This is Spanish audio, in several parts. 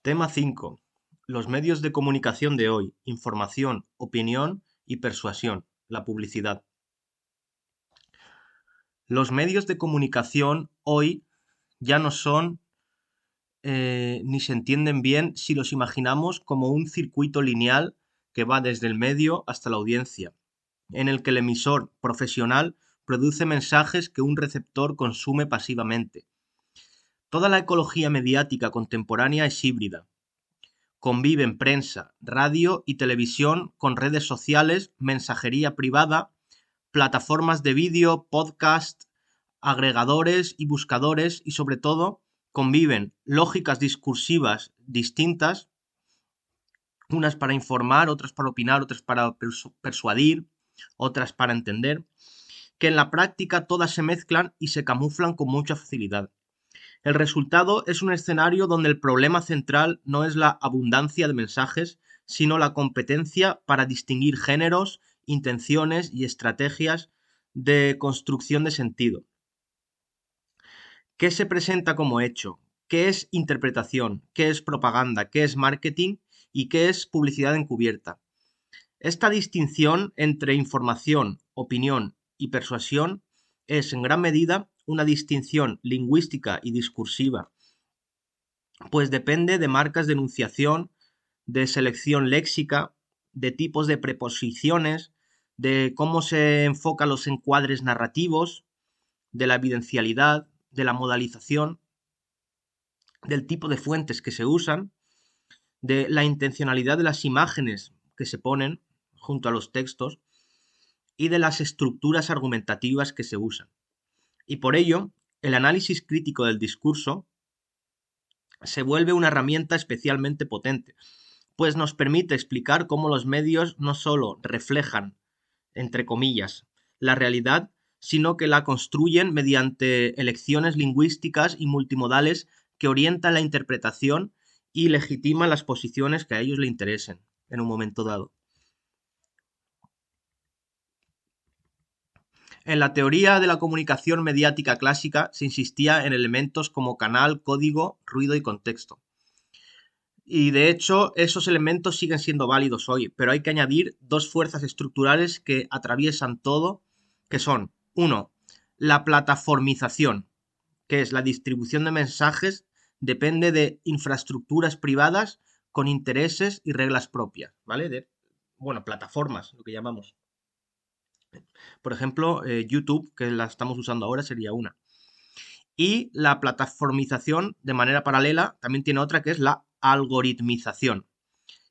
Tema 5. Los medios de comunicación de hoy. Información, opinión y persuasión. La publicidad. Los medios de comunicación hoy ya no son ni se entienden bien si los imaginamos como un circuito lineal que va desde el medio hasta la audiencia, en el que el emisor profesional produce mensajes que un receptor consume pasivamente. Toda la ecología mediática contemporánea es híbrida. Conviven prensa, radio y televisión con redes sociales, mensajería privada, plataformas de vídeo, podcast, agregadores y buscadores y sobre todo conviven lógicas discursivas distintas, unas para informar, otras para opinar, otras para persuadir, otras para entender, que en la práctica todas se mezclan y se camuflan con mucha facilidad. El resultado es un escenario donde el problema central no es la abundancia de mensajes, sino la competencia para distinguir géneros, intenciones y estrategias de construcción de sentido. ¿Qué se presenta como hecho? ¿Qué es interpretación? ¿Qué es propaganda? ¿Qué es marketing? ¿Y qué es publicidad encubierta? Esta distinción entre información, opinión y persuasión es en gran medida una distinción lingüística y discursiva, pues depende de marcas de enunciación, de selección léxica, de tipos de preposiciones, de cómo se enfocan los encuadres narrativos, de la evidencialidad, de la modalización, del tipo de fuentes que se usan, de la intencionalidad de las imágenes que se ponen junto a los textos y de las estructuras argumentativas que se usan. Y por ello, el análisis crítico del discurso se vuelve una herramienta especialmente potente, pues nos permite explicar cómo los medios no solo reflejan, entre comillas, la realidad, sino que la construyen mediante elecciones lingüísticas y multimodales que orientan la interpretación y legitiman las posiciones que a ellos le interesen en un momento dado. En la teoría de la comunicación mediática clásica se insistía en elementos como canal, código, ruido y contexto. Y de hecho, esos elementos siguen siendo válidos hoy, pero hay que añadir dos fuerzas estructurales que atraviesan todo, que son, uno, la plataformización, que es la distribución de mensajes, depende de infraestructuras privadas con intereses y reglas propias, ¿vale? Plataformas, lo que llamamos. Por ejemplo, YouTube, que la estamos usando ahora, sería una. Y la plataformización, de manera paralela, también tiene otra que es la algoritmización,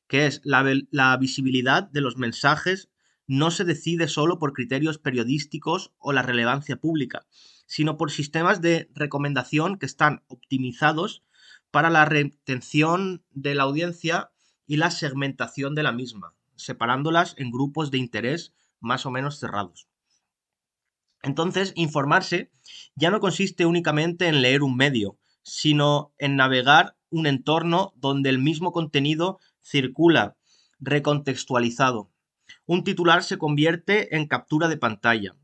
que es la visibilidad de los mensajes no se decide solo por criterios periodísticos o la relevancia pública, sino por sistemas de recomendación que están optimizados para la retención de la audiencia y la segmentación de la misma, separándolas en grupos de interés más o menos cerrados. Entonces, informarse ya no consiste únicamente en leer un medio, sino en navegar un entorno donde el mismo contenido circula recontextualizado. Un titular se convierte en captura de pantalla.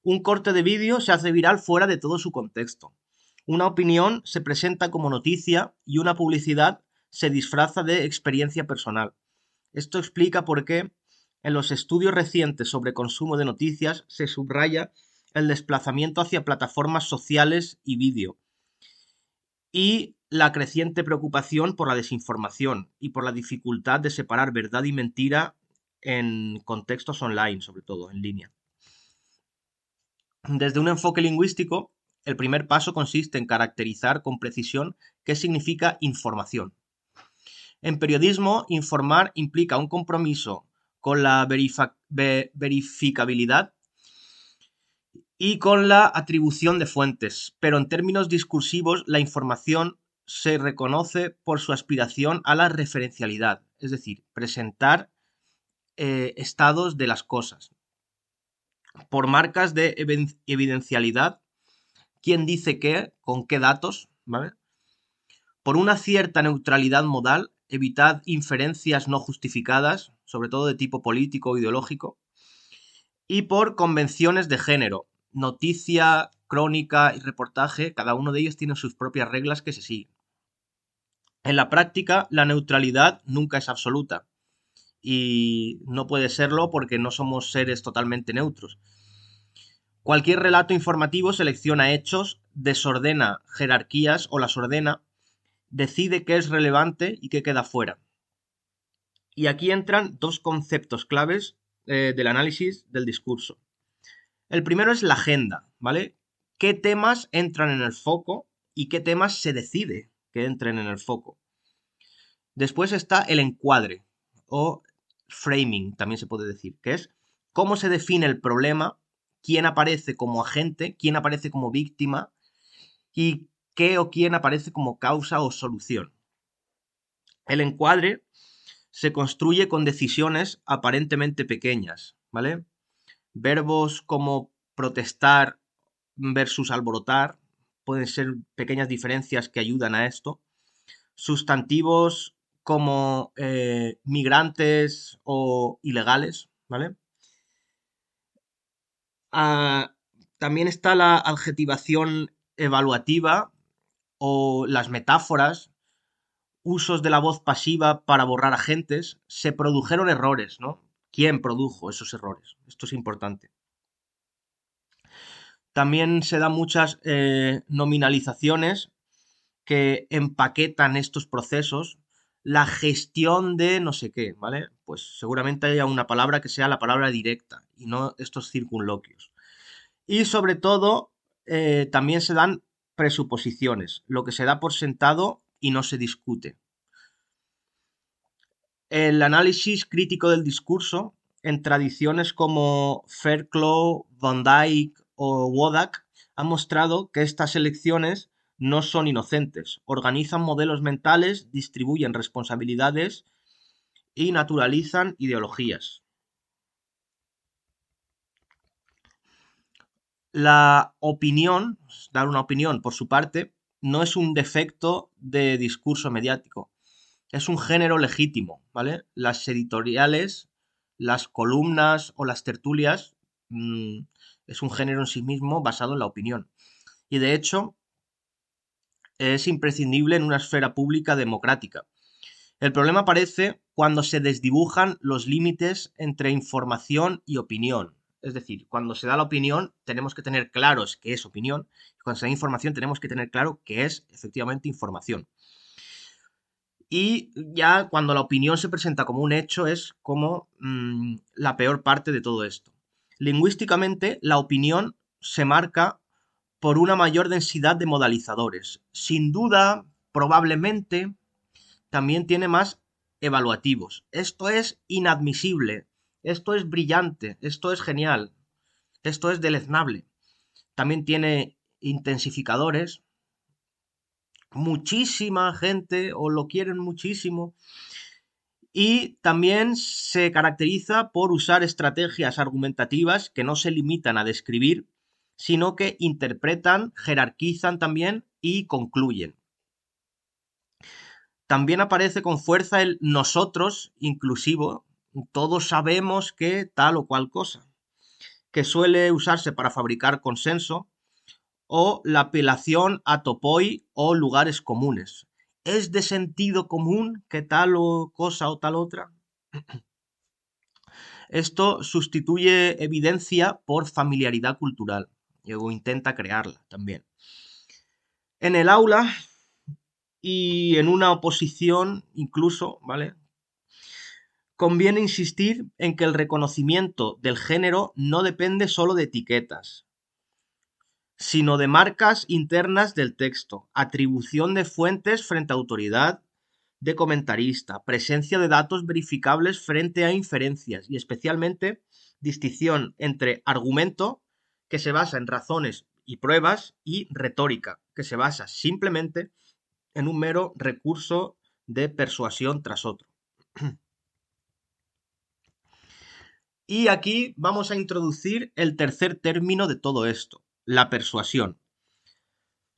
Un corte de vídeo se hace viral fuera de todo su contexto. Una opinión se presenta como noticia y una publicidad se disfraza de experiencia personal. Esto explica por qué en los estudios recientes sobre consumo de noticias se subraya el desplazamiento hacia plataformas sociales y vídeo y la creciente preocupación por la desinformación y por la dificultad de separar verdad y mentira en contextos online, sobre todo en línea. Desde un enfoque lingüístico, el primer paso consiste en caracterizar con precisión qué significa información. En periodismo, informar implica un compromiso con la verificabilidad y con la atribución de fuentes, pero en términos discursivos la información se reconoce por su aspiración a la referencialidad, es decir, presentar estados de las cosas, por marcas de evidencialidad, quién dice qué, con qué datos, ¿vale? Por una cierta neutralidad modal, evitar inferencias no justificadas, sobre todo de tipo político o ideológico, y por convenciones de género, noticia, crónica y reportaje, cada uno de ellos tiene sus propias reglas que se siguen. En la práctica, la neutralidad nunca es absoluta y no puede serlo porque no somos seres totalmente neutros. Cualquier relato informativo selecciona hechos, desordena jerarquías o las ordena, decide qué es relevante y qué queda fuera. Y aquí entran dos conceptos claves del análisis del discurso. El primero es la agenda, ¿vale? ¿Qué temas entran en el foco y qué temas se decide que entren en el foco? Después está el encuadre o framing, también se puede decir, que es cómo se define el problema, quién aparece como agente, quién aparece como víctima y qué o quién aparece como causa o solución. El encuadre se construye con decisiones aparentemente pequeñas, ¿vale? Verbos como protestar versus alborotar pueden ser pequeñas diferencias que ayudan a esto. Sustantivos como migrantes o ilegales, ¿vale? Ah, también está la adjetivación evaluativa o las metáforas, usos de la voz pasiva para borrar agentes. Se produjeron errores, ¿no? ¿Quién produjo esos errores? Esto es importante. También se dan muchas nominalizaciones que empaquetan estos procesos, la gestión de no sé qué, ¿vale? Pues seguramente haya una palabra que sea la palabra directa y no estos circunloquios. Y sobre todo, también se dan presuposiciones, lo que se da por sentado y no se discute. El análisis crítico del discurso en tradiciones como Fairclough, Van Dyck o Wodak ha mostrado que estas elecciones no son inocentes, organizan modelos mentales, distribuyen responsabilidades y naturalizan ideologías. La opinión, dar una opinión por su parte, no es un defecto de discurso mediático, es un género legítimo, ¿vale? Las editoriales, las columnas o las tertulias es un género en sí mismo basado en la opinión. Y de hecho es imprescindible en una esfera pública democrática. El problema aparece cuando se desdibujan los límites entre información y opinión. Es decir, cuando se da la opinión tenemos que tener claros qué es opinión, y cuando se da información tenemos que tener claro qué es efectivamente información. Y ya cuando la opinión se presenta como un hecho es como la peor parte de todo esto. Lingüísticamente, la opinión se marca por una mayor densidad de modalizadores. Sin duda, probablemente, también tiene más evaluativos. Esto es inadmisible, esto es brillante, esto es genial, esto es deleznable. También tiene intensificadores. Muchísima gente o lo quieren muchísimo. Y también se caracteriza por usar estrategias argumentativas que no se limitan a describir, sino que interpretan, jerarquizan también y concluyen. También aparece con fuerza el nosotros inclusivo, todos sabemos que tal o cual cosa, que suele usarse para fabricar consenso, o la apelación a topoi o lugares comunes. ¿Es de sentido común que tal o cosa o tal otra? Esto sustituye evidencia por familiaridad cultural, o intenta crearla también. En el aula y en una oposición incluso, ¿vale? Conviene insistir en que el reconocimiento del género no depende solo de etiquetas, sino de marcas internas del texto, atribución de fuentes frente a autoridad de comentarista, presencia de datos verificables frente a inferencias y especialmente distinción entre argumento, que se basa en razones y pruebas, y retórica, que se basa simplemente en un mero recurso de persuasión tras otro. Y aquí vamos a introducir el tercer término de todo esto, la persuasión.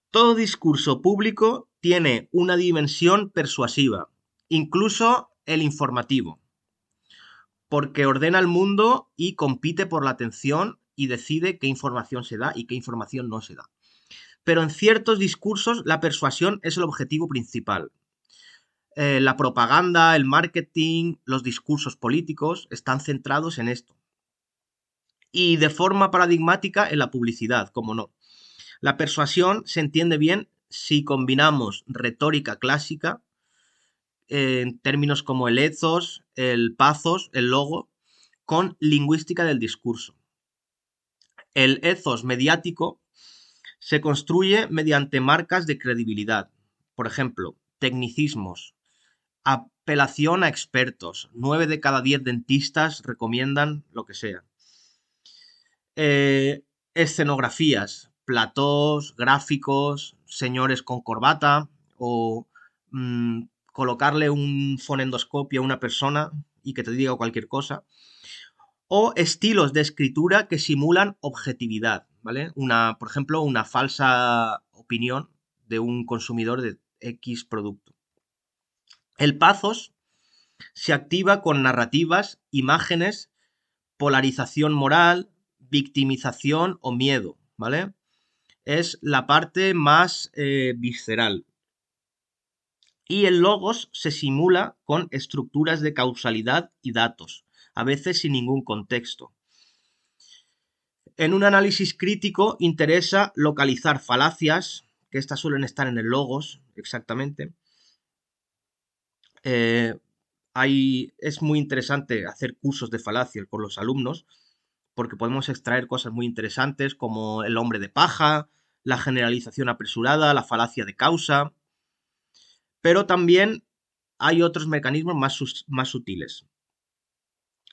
Todo discurso público tiene una dimensión persuasiva, incluso el informativo, porque ordena el mundo y compite por la atención y decide qué información se da y qué información no se da. Pero en ciertos discursos la persuasión es el objetivo principal. La propaganda, el marketing, los discursos políticos están centrados en esto. Y de forma paradigmática en la publicidad, como no. La persuasión se entiende bien si combinamos retórica clásica, en términos como el ethos, el pathos, el logo, con lingüística del discurso. El ethos mediático se construye mediante marcas de credibilidad. Por ejemplo, tecnicismos, apelación a expertos. 9 de cada 10 dentistas recomiendan lo que sea. Escenografías, platós, gráficos, señores con corbata o colocarle un fonendoscopio a una persona y que te diga cualquier cosa. O estilos de escritura que simulan objetividad, ¿vale? Por ejemplo, una falsa opinión de un consumidor de X producto. El pathos se activa con narrativas, imágenes, polarización moral, victimización o miedo, ¿vale? Es la parte más visceral. Y el logos se simula con estructuras de causalidad y datos, a veces sin ningún contexto. En un análisis crítico interesa localizar falacias, que estas suelen estar en el logos, exactamente. Es muy interesante hacer cursos de falacias con los alumnos, porque podemos extraer cosas muy interesantes como el hombre de paja, la generalización apresurada, la falacia de causa, pero también hay otros mecanismos más sutiles.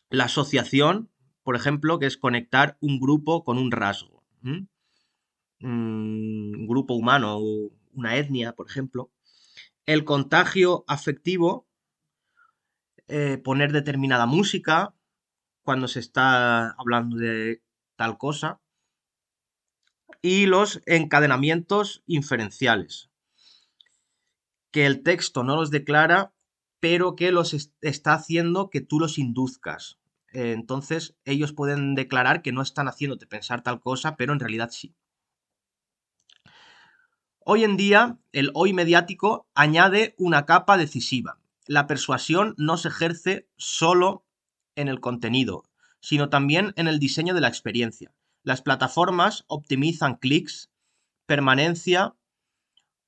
La asociación, por ejemplo, que es conectar un grupo con un rasgo. Un grupo humano o una etnia, por ejemplo. El contagio afectivo, poner determinada música cuando se está hablando de tal cosa. Y los encadenamientos inferenciales, que el texto no los declara, pero que los está haciendo que tú los induzcas. Entonces, ellos pueden declarar que no están haciéndote pensar tal cosa, pero en realidad sí. Hoy en día, el hoy mediático añade una capa decisiva. La persuasión no se ejerce solo en el contenido, sino también en el diseño de la experiencia. Las plataformas optimizan clics, permanencia,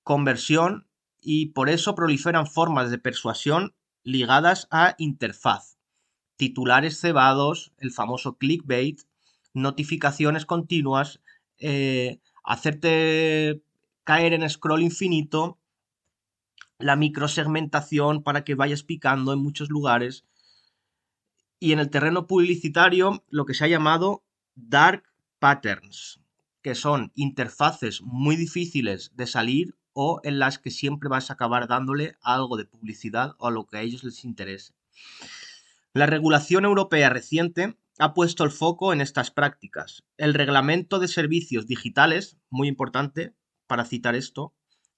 conversión y por eso proliferan formas de persuasión ligadas a interfaz. Titulares cebados, el famoso clickbait, notificaciones continuas, hacerte caer en scroll infinito, la microsegmentación para que vayas picando en muchos lugares. Y en el terreno publicitario, lo que se ha llamado dark patterns, que son interfaces muy difíciles de salir o en las que siempre vas a acabar dándole algo de publicidad o a lo que a ellos les interese. La regulación europea reciente ha puesto el foco en estas prácticas. El Reglamento de Servicios Digitales, muy importante para citar esto,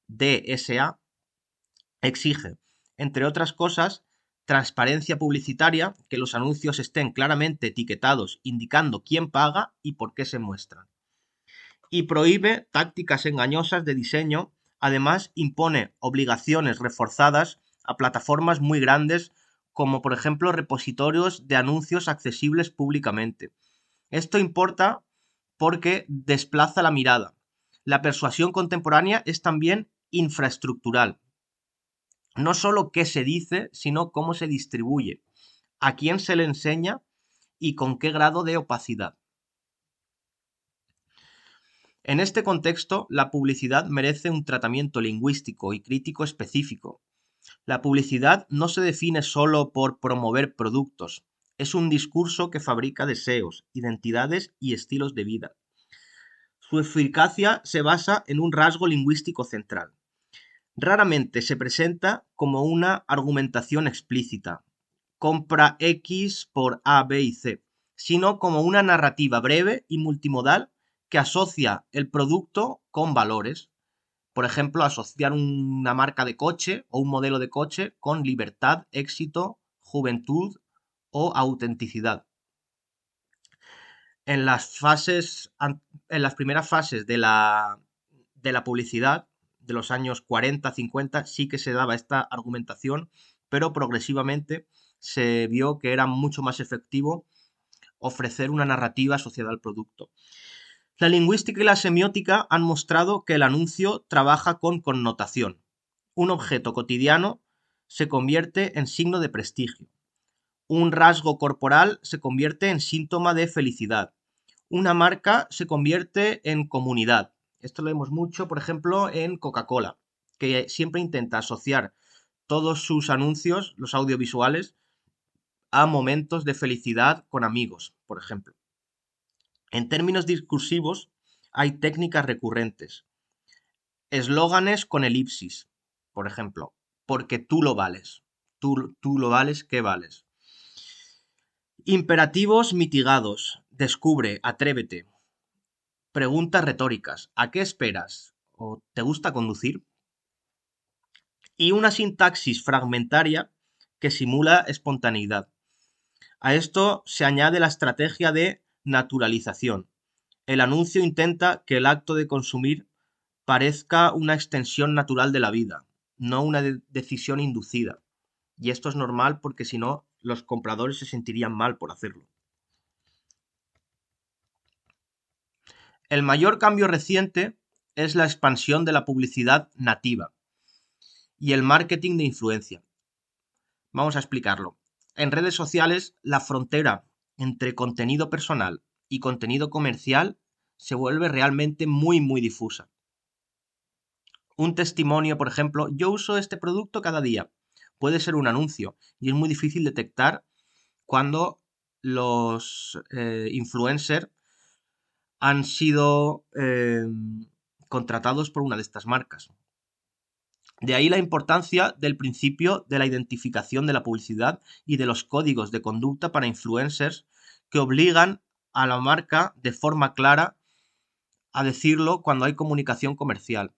DSA, exige, entre otras cosas, transparencia publicitaria, que los anuncios estén claramente etiquetados indicando quién paga y por qué se muestran. Y prohíbe tácticas engañosas de diseño, además impone obligaciones reforzadas a plataformas muy grandes como por ejemplo repositorios de anuncios accesibles públicamente. Esto importa porque desplaza la mirada. La persuasión contemporánea es también infraestructural. No solo qué se dice, sino cómo se distribuye, a quién se le enseña y con qué grado de opacidad. En este contexto, la publicidad merece un tratamiento lingüístico y crítico específico. La publicidad no se define solo por promover productos, es un discurso que fabrica deseos, identidades y estilos de vida. Su eficacia se basa en un rasgo lingüístico central. Raramente se presenta como una argumentación explícita, compra X por A, B y C, sino como una narrativa breve y multimodal que asocia el producto con valores. Por ejemplo, asociar una marca de coche o un modelo de coche con libertad, éxito, juventud o autenticidad. En las primeras fases de la publicidad, de los años 40, 50, sí que se daba esta argumentación, pero progresivamente se vio que era mucho más efectivo ofrecer una narrativa asociada al producto. La lingüística y la semiótica han mostrado que el anuncio trabaja con connotación. Un objeto cotidiano se convierte en signo de prestigio. Un rasgo corporal se convierte en síntoma de felicidad. Una marca se convierte en comunidad. Esto lo vemos mucho, por ejemplo, en Coca-Cola, que siempre intenta asociar todos sus anuncios, los audiovisuales, a momentos de felicidad con amigos, por ejemplo. En términos discursivos, hay técnicas recurrentes. Eslóganes con elipsis, por ejemplo, porque tú lo vales. Tú lo vales, ¿qué vales? Imperativos mitigados. Descubre, atrévete. Preguntas retóricas. ¿A qué esperas? ¿O te gusta conducir? Y una sintaxis fragmentaria que simula espontaneidad. A esto se añade la estrategia de naturalización. El anuncio intenta que el acto de consumir parezca una extensión natural de la vida, no una decisión inducida. Y esto es normal porque si no, los compradores se sentirían mal por hacerlo. El mayor cambio reciente es la expansión de la publicidad nativa y el marketing de influencia. Vamos a explicarlo. En redes sociales, la frontera entre contenido personal y contenido comercial se vuelve realmente muy difusa. Un testimonio, por ejemplo, yo uso este producto cada día, puede ser un anuncio y es muy difícil detectar cuando los influencers han sido contratados por una de estas marcas. De ahí la importancia del principio de la identificación de la publicidad y de los códigos de conducta para influencers que obligan a la marca de forma clara a decirlo cuando hay comunicación comercial.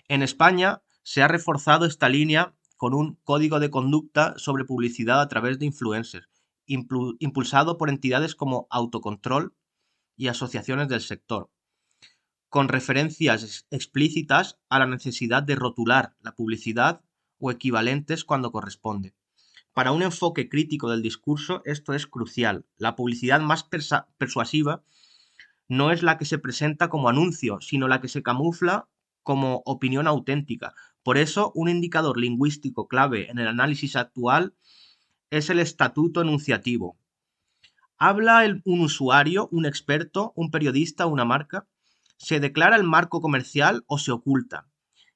En España se ha reforzado esta línea con un código de conducta sobre publicidad a través de influencers, impulsado por entidades como Autocontrol y asociaciones del sector, con referencias explícitas a la necesidad de rotular la publicidad o equivalentes cuando corresponde. Para un enfoque crítico del discurso, esto es crucial. La publicidad más persuasiva no es la que se presenta como anuncio, sino la que se camufla como opinión auténtica. Por eso, un indicador lingüístico clave en el análisis actual es el estatuto enunciativo. ¿Habla un usuario, un experto, un periodista, una marca? ¿Se declara el marco comercial o se oculta?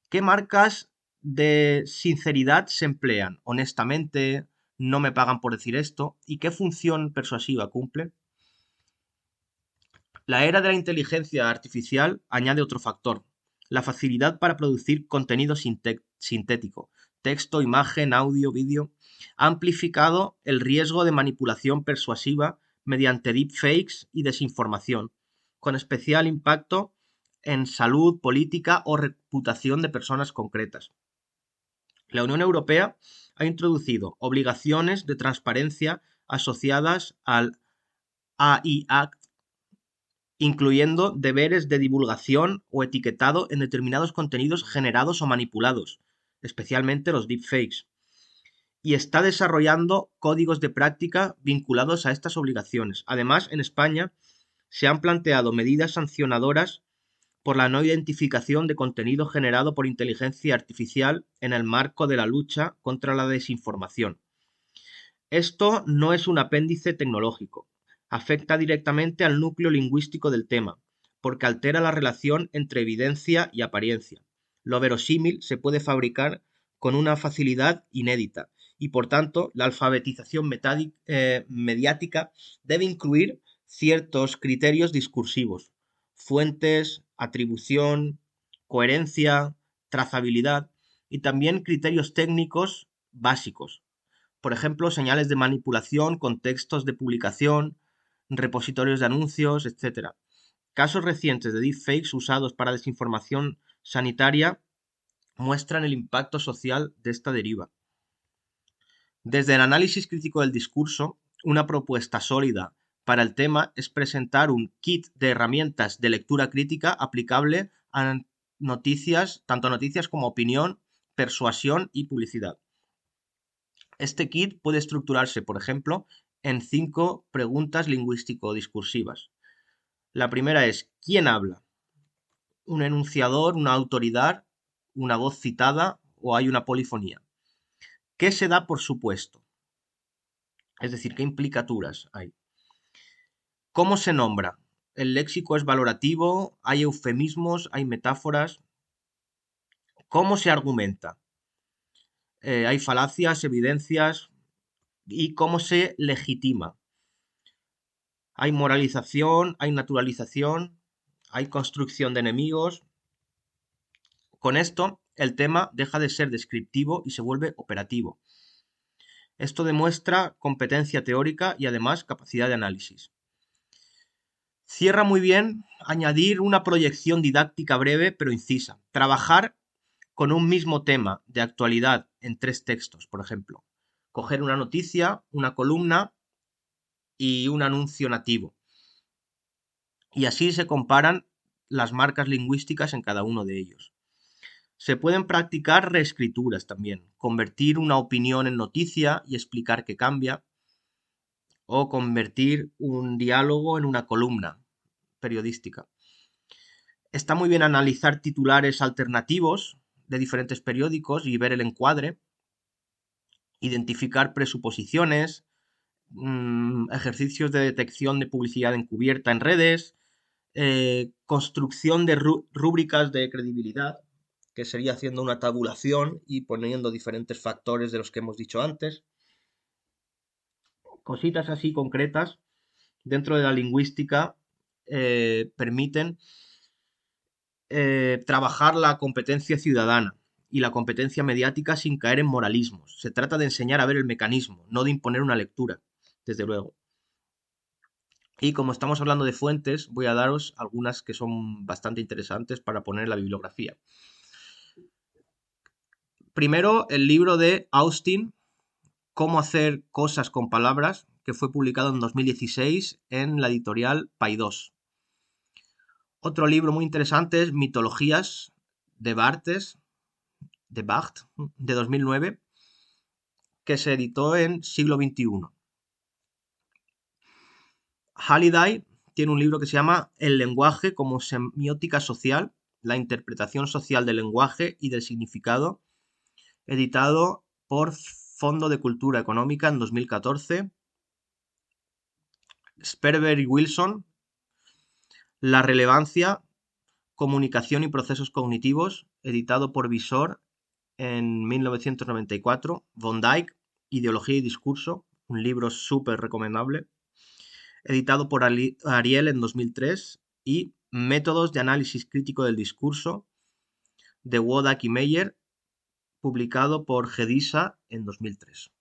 ¿Qué marcas de sinceridad se emplean? Honestamente, no me pagan por decir esto. ¿Y qué función persuasiva cumple? La era de la inteligencia artificial añade otro factor, la facilidad para producir contenido sintético, texto, imagen, audio, vídeo, ha amplificado el riesgo de manipulación persuasiva mediante deepfakes y desinformación, con especial impacto en salud, política o reputación de personas concretas. La Unión Europea ha introducido obligaciones de transparencia asociadas al AI Act, incluyendo deberes de divulgación o etiquetado en determinados contenidos generados o manipulados, especialmente los deepfakes, y está desarrollando códigos de práctica vinculados a estas obligaciones. Además, en España se han planteado medidas sancionadoras por la no identificación de contenido generado por inteligencia artificial en el marco de la lucha contra la desinformación. Esto no es un apéndice tecnológico, afecta directamente al núcleo lingüístico del tema, porque altera la relación entre evidencia y apariencia. Lo verosímil se puede fabricar con una facilidad inédita y, por tanto, la alfabetización mediática debe incluir ciertos criterios discursivos, fuentes, atribución, coherencia, trazabilidad y también criterios técnicos básicos, por ejemplo, señales de manipulación, contextos de publicación, repositorios de anuncios, etc. Casos recientes de deepfakes usados para desinformación sanitaria muestran el impacto social de esta deriva. Desde el análisis crítico del discurso, una propuesta sólida para el tema es presentar un kit de herramientas de lectura crítica aplicable a noticias, tanto noticias como opinión, persuasión y publicidad. Este kit puede estructurarse, por ejemplo, en 5 preguntas lingüístico-discursivas. La primera es: ¿quién habla? ¿Un enunciador, una autoridad, una voz citada o hay una polifonía? ¿Qué se da por supuesto? Es decir, ¿qué implicaturas hay? ¿Cómo se nombra? ¿El léxico es valorativo? ¿Hay eufemismos? ¿Hay metáforas? ¿Cómo se argumenta? ¿Hay falacias, evidencias? ¿Y cómo se legitima? ¿Hay moralización? ¿Hay naturalización? ¿Hay construcción de enemigos? Con esto, el tema deja de ser descriptivo y se vuelve operativo. Esto demuestra competencia teórica y además capacidad de análisis. Cierra muy bien añadir una proyección didáctica breve pero incisa. Trabajar con un mismo tema de actualidad en 3 textos, por ejemplo. Coger una noticia, una columna y un anuncio nativo. Y así se comparan las marcas lingüísticas en cada uno de ellos. Se pueden practicar reescrituras también, convertir una opinión en noticia y explicar qué cambia, o convertir un diálogo en una columna periodística. Está muy bien analizar titulares alternativos de diferentes periódicos y ver el encuadre, identificar presuposiciones, ejercicios de detección de publicidad encubierta en redes, construcción de rúbricas de credibilidad, que sería haciendo una tabulación y poniendo diferentes factores de los que hemos dicho antes. Cositas así concretas dentro de la lingüística permiten trabajar la competencia ciudadana y la competencia mediática sin caer en moralismos. Se trata de enseñar a ver el mecanismo, no de imponer una lectura, desde luego. Y como estamos hablando de fuentes, voy a daros algunas que son bastante interesantes para poner en la bibliografía. Primero, el libro de Austin, Cómo hacer cosas con palabras, que fue publicado en 2016 en la editorial Paidós. Otro libro muy interesante es Mitologías de Barthes, de Barthes, de 2009, que se editó en siglo XXI. Halliday tiene un libro que se llama El lenguaje como semiótica social, la interpretación social del lenguaje y del significado, editado por Fondo de Cultura Económica en 2014. Sperber y Wilson, La relevancia, comunicación y procesos cognitivos, editado por Visor en 1994. Von Dijk, Ideología y discurso, un libro súper recomendable, editado por Ariel en 2003. Y Métodos de análisis crítico del discurso, de Wodak y Meyer, publicado por Gedisa en 2003.